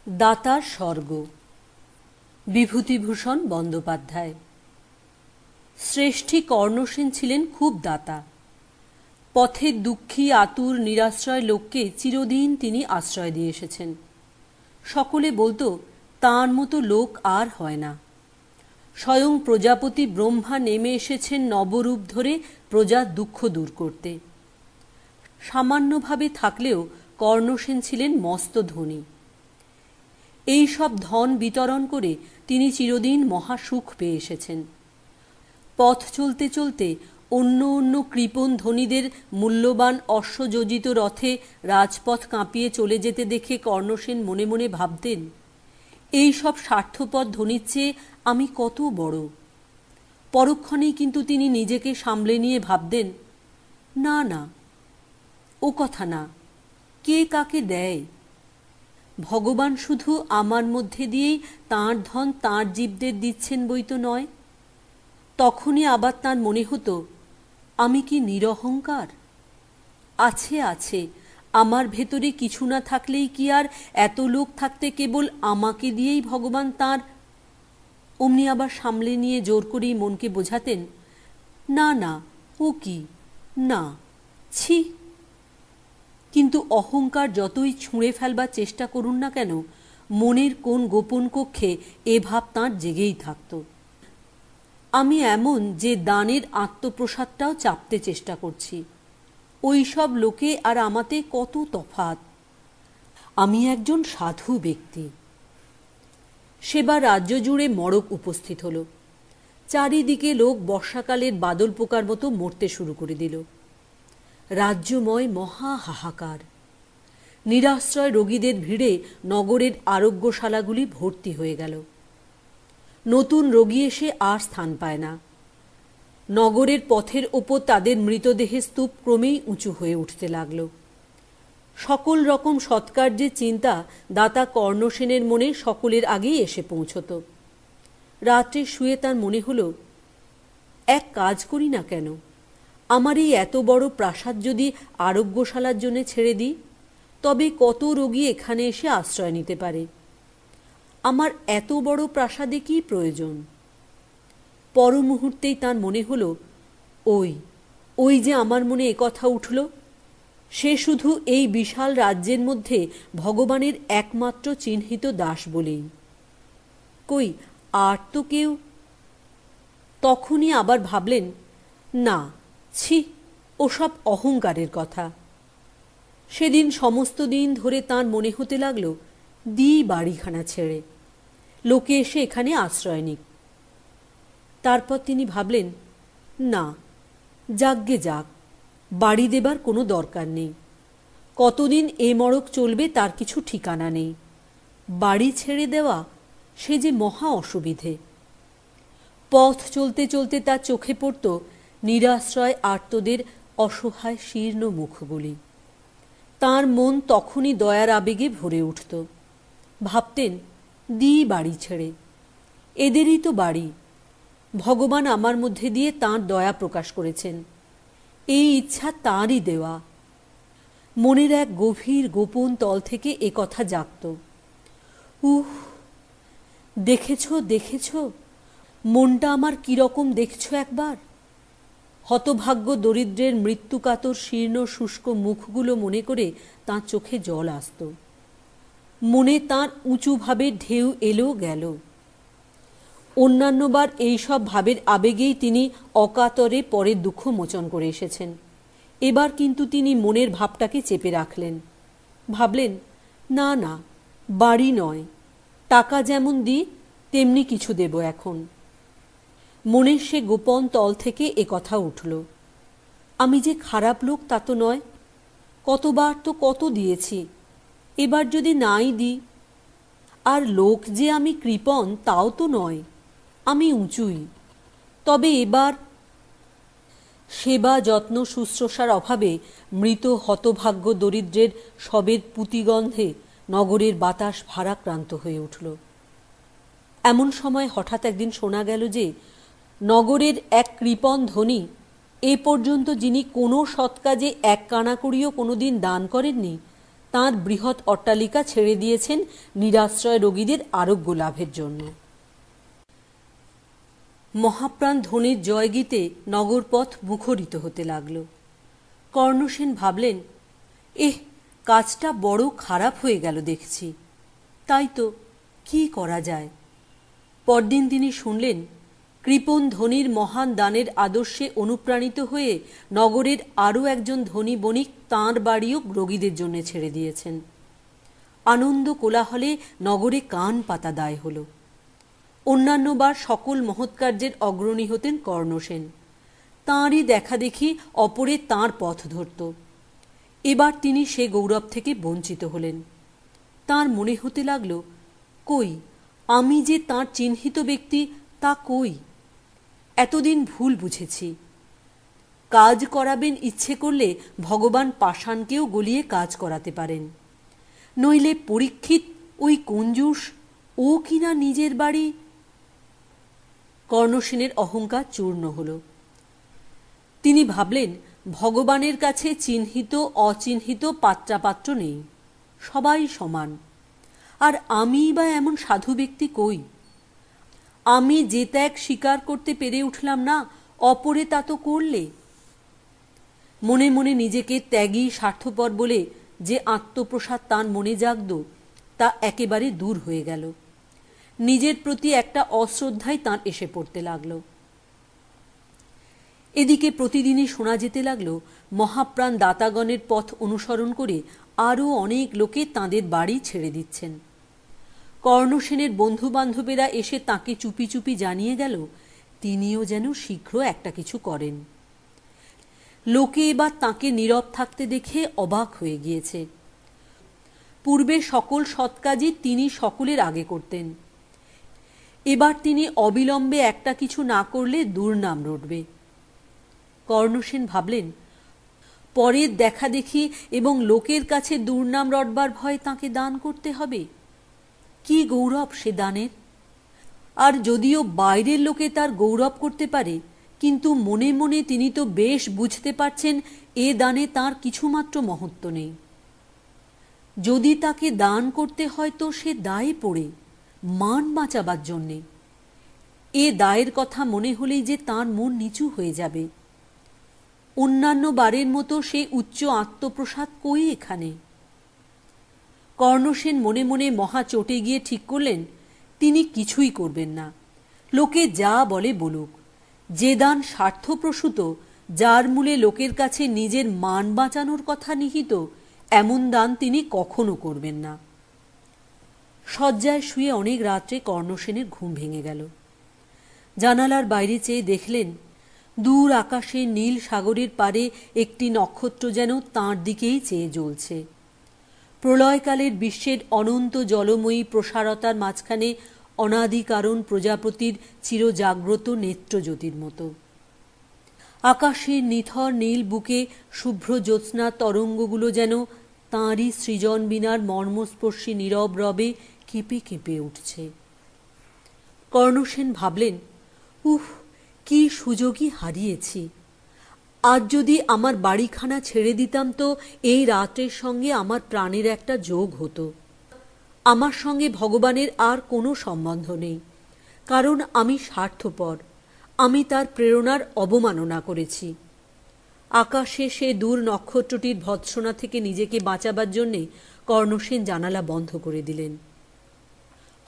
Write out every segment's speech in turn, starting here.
দাতার স্বর্গ। বিভূতিভূষণ বন্দ্যোপাধ্যায়। শ্রেষ্ঠী কর্ণসেন ছিলেন খুব দাতা। পথের দুঃখী আতুর নিরাশ্রয় লোককে চিরদিন তিনি আশ্রয় দিয়ে এসেছেন। সকলে বলতো তাঁর মতো লোক আর হয় না। স্বয়ং প্রজাপতি ব্রহ্মা নেমে এসেছেন নবরূপ ধরে প্রজার দুঃখ দূর করতে। সামান্যভাবে থাকলেও কর্ণসেন ছিলেন মস্ত ধনী। এই সব ধন বিতরণ করে তিনি চিরদিন মহাসুখ পেয়ে এসেছেন। পথ চলতে চলতে অন্য অন্য কৃপণ ধনীদের মূল্যবান অশ্বযোজিত রথে রাজপথ কাঁপিয়ে চলে যেতে দেখে কর্ণসেন মনে মনে ভাবতেন, এই সব স্বার্থপর ধনীর চেয়ে আমি কত বড়। পরক্ষণেই কিন্তু তিনি নিজেকে সামলে নিয়ে ভাবতেন, না না, ও কথা না, কে কাকে দেয়? ভগবান শুধু আমার মধ্যে দিয়েই তাঁর ধন তাঁর জীবদের দিচ্ছেন বই তো নয়। তখনই আবার তাঁর মনে হতো, আমি কি নিরহংকার? আছে আছে, আমার ভেতরে কিছু না থাকলেই কি আর এত লোক থাকতে কেবল আমাকে দিয়েই ভগবান তাঁর। অমনি আবার সামলে নিয়ে জোর করেই মনকে বোঝাতেন, না না, ও কি না, ছি। কিন্তু অহংকার যতই ছুঁড়ে ফেলবার চেষ্টা করুন না কেন, মনের কোন গোপন কক্ষে এ ভাব তাঁর জেগেই থাকত, আমি এমন যে দানের আত্মপ্রসাদটাও চাপতে চেষ্টা করছি। ওই সব লোকে আর আমাতে কত তফাৎ। আমি একজন সাধু ব্যক্তি। সেবার রাজ্য জুড়ে মড়ক উপস্থিত হলো। চারিদিকে লোক বর্ষাকালের বাদল পোকার মতো মরতে শুরু করে দিল। রাজ্যময় মহা হাহাকার। নিরাশ্রয় রোগীদের ভিড়ে নগরের আরোগ্যশালাগুলি ভর্তি হয়ে গেল। নতুন রোগী এসে আর স্থান পায় না। নগরের পথের ওপর তাদের মৃতদেহের স্তূপ ক্রমেই উঁচু হয়ে উঠতে লাগল। সকল রকম সৎকার্যের চিন্তা দাতা কর্ণসেনের মনে সকলের আগেই এসে পৌঁছত। রাত্রে শুয়ে তার মনে হলো, এক কাজ করি না কেন, আমার এই এত বড় প্রাসাদ যদি আরোগ্যশালার জন্য ছেড়ে দিই, তবে কত রোগী এখানে এসে আশ্রয় নিতে পারে। আমার এত বড় প্রাসাদে কি প্রয়োজন? পর মুহূর্তেই তার মনে হলো, ওই যে আমার মনে একথা উঠল, সে শুধু এই বিশাল রাজ্যের মধ্যে ভগবানের একমাত্র চিহ্নিত দাস বলেই। কই আর তো কেউ? তখনই আবার ভাবলেন, না, ছি, ওসব অহংকারের কথা। সেদিন সমস্ত দিন ধরে তাঁর মনে হতে লাগল, দিই বাড়িখানা ছেড়ে, লোকে এসে এখানে আশ্রয় নিক। তারপর তিনি ভাবলেন, না, যাকগে যাক, বাড়ি দেবার কোনো দরকার নেই। কতদিন এ মড়ক চলবে তার কিছু ঠিকানা নেই। বাড়ি ছেড়ে দেওয়া সে যে মহা অসুবিধে। পথ চলতে চলতে তার চোখে পড়ত নিরাশ্রয় আর্তদের অসহায় শীর্ণ মুখগুলি। তাঁর মন তখনই দয়ার আবেগে ভরে উঠত। ভাবতেন, দিই বাড়ি ছেড়ে, এদেরই তো বাড়ি। ভগবান আমার মধ্যে দিয়ে তাঁর দয়া প্রকাশ করেছেন, এই ইচ্ছা তাঁরই দেওয়া। মনের এক গভীর গোপন তল থেকে এ কথা জাগত। দেখেছ দেখেছ, মনটা আমার কিরকম দেখছো একবার? হতভাগ্য দরিদ্রের মৃত্যুকাতর শীর্ণ শুষ্ক মুখগুলো মনে করে তাঁর চোখে জল আসত। মনে তাঁর উঁচু ভাবের ঢেউ এলো গেল। অন্যান্যবার এইসব ভাবের আবেগেই তিনি অকাতরে পরের দুঃখ মোচন করে এসেছেন। এবার কিন্তু তিনি মনের ভাবটাকে চেপে রাখলেন। ভাবলেন, না না, বাড়ি নয়, টাকা যেমন দিই তেমনি কিছু দেব এখন। মনের সে গোপন তল থেকে এ কথা উঠল, আমি যে খারাপ লোক তা তো নয়, কতবার তো কত দিয়েছি, এবার যদি নাই দিই। আর লোক যে আমি কৃপণ তাও তো নয়, আমি উঁচুই। তবে এবার সেবা যত্ন শুশ্রূষার অভাবে মৃত হতভাগ্য দরিদ্রের শবের পুতিগন্ধে নগরের বাতাস ভারাক্রান্ত হয়ে উঠল। এমন সময় হঠাৎ একদিন শোনা গেল যে নগরের এক কৃপণ ধনী, এ পর্যন্ত যিনি কোনো সৎ কাজে এক কানা করিও কোনোদিন দান করেননি, তাঁর বৃহৎ অট্টালিকা ছেড়ে দিয়েছেন নিরাশ্রয় রোগীদের আরোগ্য লাভের জন্য। মহাপ্রাণ ধনীর জয়গীতে নগরপথ মুখরিত হতে লাগল। কর্ণসেন ভাবলেন, কাজটা বড় খারাপ হয়ে গেল দেখছি। তাই তো, কি করা যায়? পরদিন তিনি শুনলেন, কৃপণ ধনীর মহান দানের আদর্শে অনুপ্রাণিত হয়ে নগরের আরও একজন ধনী বণিক তাঁর বাড়িও রোগীদের জন্য ছেড়ে দিয়েছেন। আনন্দ কোলাহলে নগরে কান পাতা দায় হল। অন্যান্যবার সকল মহৎকার্যের অগ্রণী হতেন কর্ণসেন। তাঁরই দেখা দেখি অপরে তাঁর পথ ধরত। এবার তিনি সে গৌরব থেকে বঞ্চিত হলেন। তাঁর মনে হতে লাগল, কই, আমি যে তাঁর চিহ্নিত ব্যক্তি তা কই? এতদিন ভুল বুঝেছি। কাজ করাবেন ইচ্ছে করলে ভগবান পাষাণকেও গলিয়ে কাজ করাতে পারেন। নইলে পরীক্ষিত ওই কঞ্জুস, ও কিনা নিজের বাড়ি। কর্ণসেনের অহংকার চূর্ণ হল। তিনি ভাবলেন, ভগবানের কাছে চিহ্নিত অচিহ্নিত পাত্রাপাত্র নেই, সবাই সমান। আর আমিই বা এমন সাধু ব্যক্তি কই? আমি যে ত্যাগ স্বীকার করতে পেরে উঠলাম না, অপরে তা তো করলে। মনে মনে নিজেকে ত্যাগী স্বার্থপর বলে যে আত্মপ্রসাদ তাঁর মনে জাগত, তা একেবারে দূর হয়ে গেল। নিজের প্রতি একটা অশ্রদ্ধাই তাঁর এসে পড়তে লাগল। এদিকে প্রতিদিনই শোনা যেতে লাগল, মহাপ্রাণ দাতাগণের পথ অনুসরণ করে আরও অনেক লোকে তাঁদের বাড়ি ছেড়ে দিচ্ছেন। কর্ণসেনের বন্ধু বান্ধবেরা এসে তাঁকে চুপি চুপি জানিয়ে গেল, তিনিও যেন শীঘ্র একটা কিছু করেন। লোকে এবার তাঁকে নীরব থাকতে দেখে অবাক হয়ে গিয়েছে। পূর্বে সকল সৎ কাজই তিনি সকলের আগে করতেন। এবার তিনি অবিলম্বে একটা কিছু না করলে দুর্নাম রটবে। কর্ণসেন ভাবলেন, পরের দেখা দেখি এবং লোকের কাছে দুর্নাম রটবার ভয়ে তাঁকে দান করতে হবে। কি গৌরব সে দানের! আর যদিও বাইরের লোকে তার গৌরব করতে পারে, কিন্তু মনে মনে তিনি তো বেশ বুঝতে পারছেন এ দানে তাঁর কিছুমাত্র মহত্ব নেই। যদি তাকে দান করতে হয় তো সে দায়ে পড়ে, মান বাঁচাবার জন্যে। এ দায়ের কথা মনে হলেই যে তাঁর মন নিচু হয়ে যাবে। অন্যান্য বারের মতো সে উচ্চ আত্মপ্রসাদ কই এখানে? কর্ণসেন মনে মনে মহা চটে গিয়ে ঠিক করলেন, তিনি কিছুই করবেন না। লোকে যা বলে বলুক। যে দান স্বার্থপ্রসূত, যার মূলে লোকের কাছে নিজের মান বাঁচানোর কথা নিহিত, এমন দান তিনি কখনো করবেন না। শয্যায় শুয়ে অনেক রাত্রে কর্ণসেনের ঘুম ভেঙে গেল। জানালার বাইরে চেয়ে দেখলেন, দূর আকাশে নীল সাগরের পারে একটি নক্ষত্র যেন তাঁর দিকেই চেয়ে জ্বলছে। প্রলয়কালের বিশ্বের অনন্ত জলময়ী প্রসারতার মাঝখানে অনাদিকারণ প্রজাপতির চিরজাগ্রত নেত্রজ্যোতির মতো। আকাশের নিথর নীল বুকে শুভ্র জ্যোৎস্না তরঙ্গগুলো যেন তাঁরই সৃজন বীণার মর্মস্পর্শী নীরব রবে কেঁপে কেঁপে উঠছে। কর্ণসেন ভাবলেন, কি সুযোগই হারিয়েছি। আজ যদি আমার বাড়িখানা ছেড়ে দিতাম তো এই রাতের সঙ্গে আমার প্রাণের একটা যোগ হতো। আমার সঙ্গে ভগবানের আর কোনো সম্বন্ধ নেই, কারণ আমি স্বার্থপর। আমি তার প্রেরণার অবমাননা করেছি। আকাশে সে দূর নক্ষত্রটির ভৎসনা থেকে নিজেকে বাঁচাবার জন্যে কর্ণসেন জানালা বন্ধ করে দিলেন।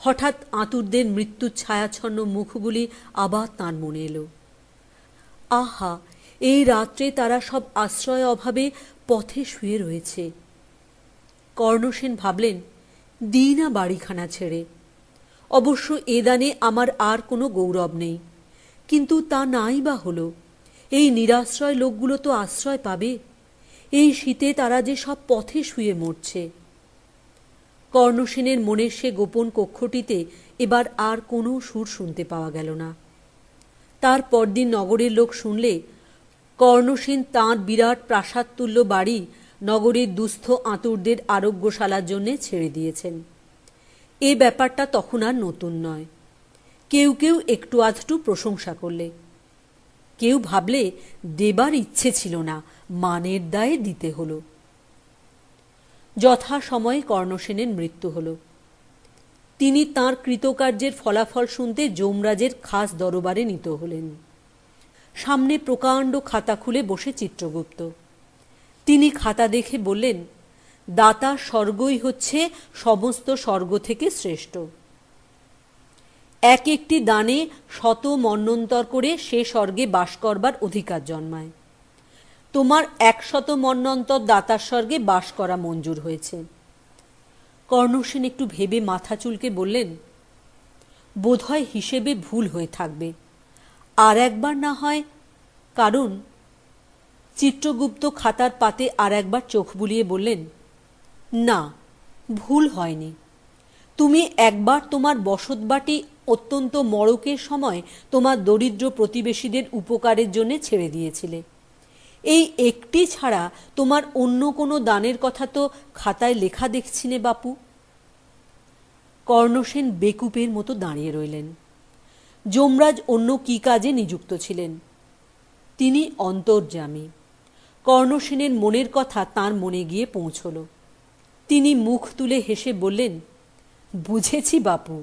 হঠাৎ আতুরদের মৃত্যুর ছায়াচ্ছন্ন মুখগুলি আবার তাঁর মনে এলো। আহা, এই রাত্রে তারা সব আশ্রয় অভাবে পথে শুয়ে রয়েছে। কর্ণসেন ভাবলেন, দিই না বাড়িখানা ছেড়ে। অবশ্য এ দানে আমার আর কোনো গৌরব নেই, কিন্তু তা নাই বা হলো। এই নিরাশ্রয় লোকগুলো তো আশ্রয় পাবে। এই শীতে তারা যে সব পথে শুয়ে মরছে। কর্ণসেনের মনের সে গোপন কক্ষটিতে এবার আর কোনো সুর শুনতে পাওয়া গেল না। তার পরদিন নগরের লোক শুনলে কর্ণসেন তাঁর বিরাট প্রাসাদতুল্য বাড়ি নগরের দুস্থ আঁতুরদের আরোগ্যশালার জন্যে ছেড়ে দিয়েছেন। এ ব্যাপারটা তখন আর নতুন নয়। কেউ কেউ একটু আধটু প্রশংসা করলে, কেউ ভাবলে দেবার ইচ্ছে ছিল না, মানের দায়ে দিতে হলো। যথাসময়ে কর্ণসেনের মৃত্যু হল। তিনি তাঁর কৃতকার্যের ফলাফল শুনতে যমরাজের খাস দরবারে নীত হলেন। সামনে প্রকাণ্ড খাতা খুলে বসে চিত্রগুপ্ত। তিনি খাতা দেখে বললেন, দাতা স্বর্গই হচ্ছে সমস্ত স্বর্গ থেকে শ্রেষ্ঠ। এক একটি দানে শত মন্বন্তর করে সে স্বর্গে বাস করবার অধিকার জন্মায়। তোমার 100 মন্বন্তর দাতার স্বর্গে বাস করা মঞ্জুর হয়েছে। কর্ণসেন একটু ভেবে মাথা চুলকে বললেন, বোধহয় হিসেবে ভুল হয়ে থাকবে, আর একবার না হয়। কারণ? চিত্রগুপ্ত খাতার পাতে আর একবার চোখ বুলিয়ে বললেন, না, ভুল হয়নি। তুমি একবার তোমার বসতবাটি অত্যন্ত মড়কের সময় তোমার দরিদ্র প্রতিবেশীদের উপকারের জন্য ছেড়ে দিয়েছিলে। এই একটি ছাড়া তোমার অন্য কোনো দানের কথা তো খাতায় লেখা দেখছি নে বাপু। কর্ণসেন বেকুপের মতো দাঁড়িয়ে রইলেন। যমরাজ অন্য কি কাজে নিযুক্ত ছিলেন। তিনি অন্তর্যামী। কর্ণসেনের মনের কথা তাঁর মনে গিয়ে পৌঁছল। তিনি মুখ তুলে হেসে বললেন, বুঝেছি বাপু,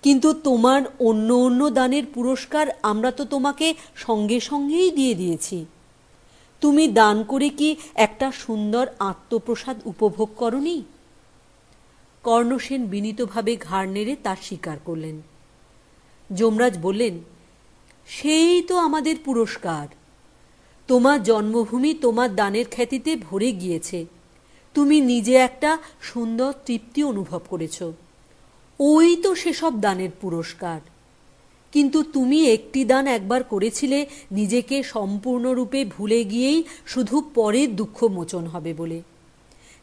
কিন্তু তোমার অন্য অন্য দানের পুরস্কার আমরা তো তোমাকে সঙ্গে সঙ্গেই দিয়ে দিয়েছি। তুমি দান করে কি একটা সুন্দর আত্মপ্রসাদ উপভোগ করনি? কর্ণসেন বিনীতভাবে ঘাড় নেড়ে তার স্বীকার করলেন। যমরাজ বললেন, সেই তো আমাদের পুরস্কার। তোমার জন্মভূমি তোমার দানের খ্যাতিতে ভরে গিয়েছে। তুমি নিজে একটা সুন্দর তৃপ্তি অনুভব করেছ। ওই তো সেসব দানের পুরস্কার। কিন্তু তুমি একটি দান একবার করেছিলে নিজেকে সম্পূর্ণরূপে ভুলে গিয়েই শুধু পরের দুঃখ মোচন হবে বলে।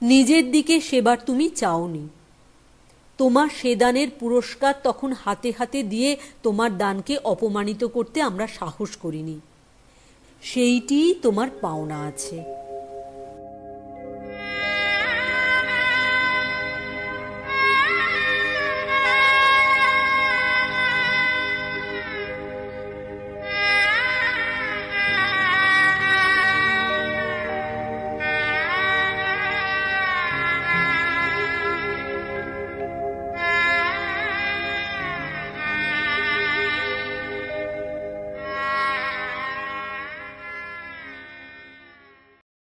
নিজের দিকে সেবার তুমি চাওনি। তোমার সে দানের পুরস্কার তখন হাতে হাতে দিয়ে তোমার দানকে অপমানিত করতে আমরা সাহস করিনি। সেইটিই তোমার পাওনা আছে।